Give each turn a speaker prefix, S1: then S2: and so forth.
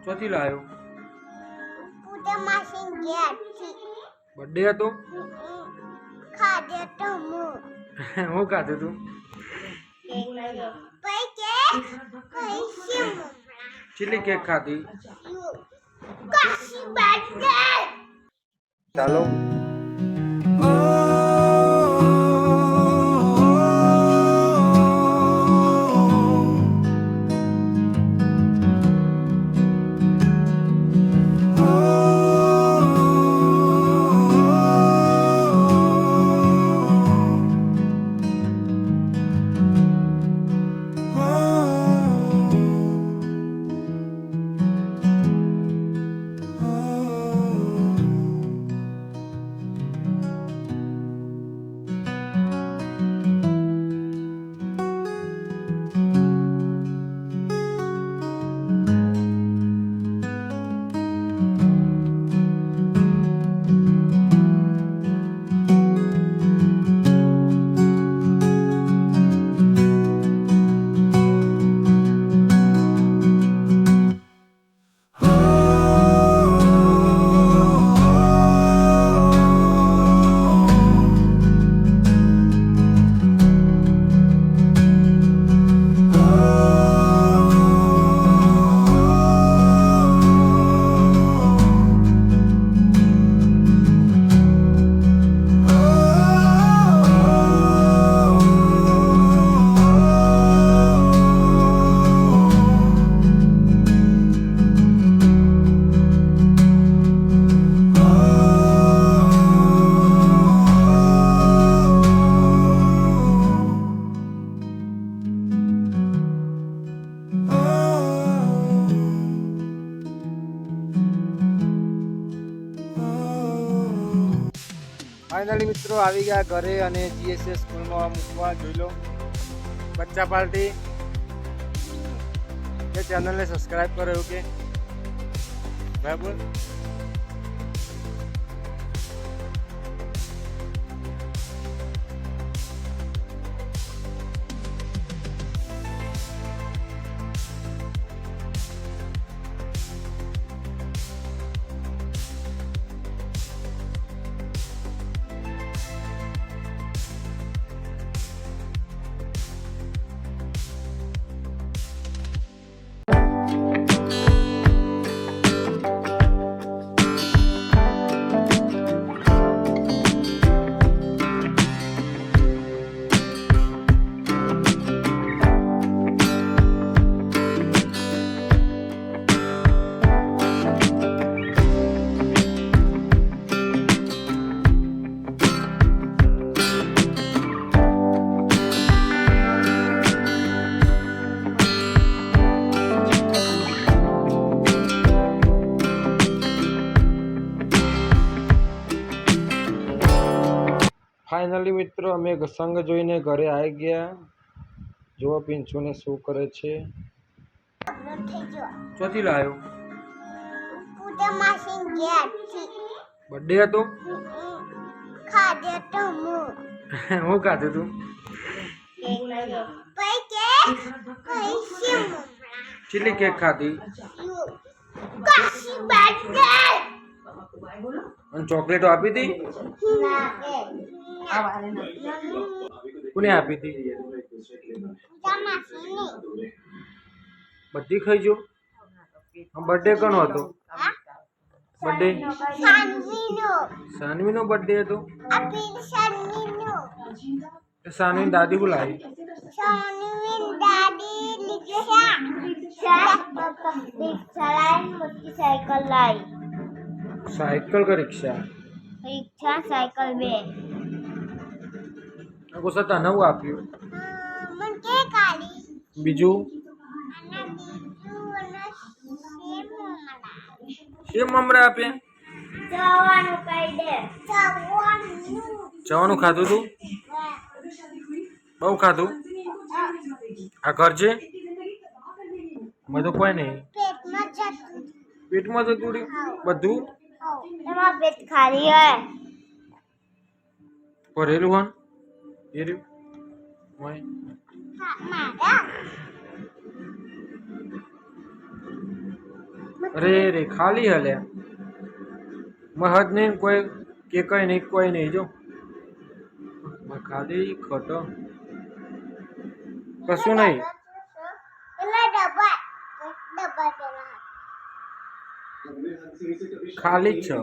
S1: ચોથી લાયો
S2: પૂજા માસીન ઘેરથી
S1: બર્થડે હતો
S2: ખાધે તો
S1: હું ખાધું તું ચીલી કેક ખાધી ચાલો ફાઇનલી મિત્રો આવી ગયા ઘરે અને જીએસએસ સ્કૂલમાં મૂકવા જોઈ લો બચ્ચા પાર્ટી એ ચેનલને સબસ્ક્રાઈબ કરો એવું કે બરાબર ફાઇનલી મિત્રો અમે સંગ જોઈને ઘરે આવી ગયા જો પિંચુને શું કરે છે ચોથી લાયો
S2: પૂજા માસીન ઘેરથી
S1: બર્થડે હતો
S2: ખાધે તો
S1: હું ખાધું તું ચીલી કેક ખાધી અને ચોકલેટો આપી હતી કોને આપી હતી બધી ખાઈ જો બર્થડે કોનો હતો બર્થડે સાનવીનો બર્થડે હતો સાનવી દાદી બોલાવી साइकिल का रिक्शा
S2: साइकिल बे
S1: को सता नव आप्યું
S2: मन के काली
S1: બીજું
S2: અને બીજું અને
S1: સેમ મમરા આપે
S2: જવાનું કઈ દે
S1: જવાનું ખાધું તું બહુ ખાધું આ ઘર છે મેં તો કોઈ નહીં પેટમાં જતું રહ્યું બધું
S2: એમાં પેટ ખાલી હે
S1: ભરેલું હન એ રહ્યું
S2: મારા
S1: અરે રે ખાલી હલે મહદ નહીં કોઈ કે કઈ નહીં કોઈ નહીં જો ખાલી ખોટો કશું નહીં
S2: પેલા ડબ્બા ડબ્બા પેલા
S1: ખાલી જ છે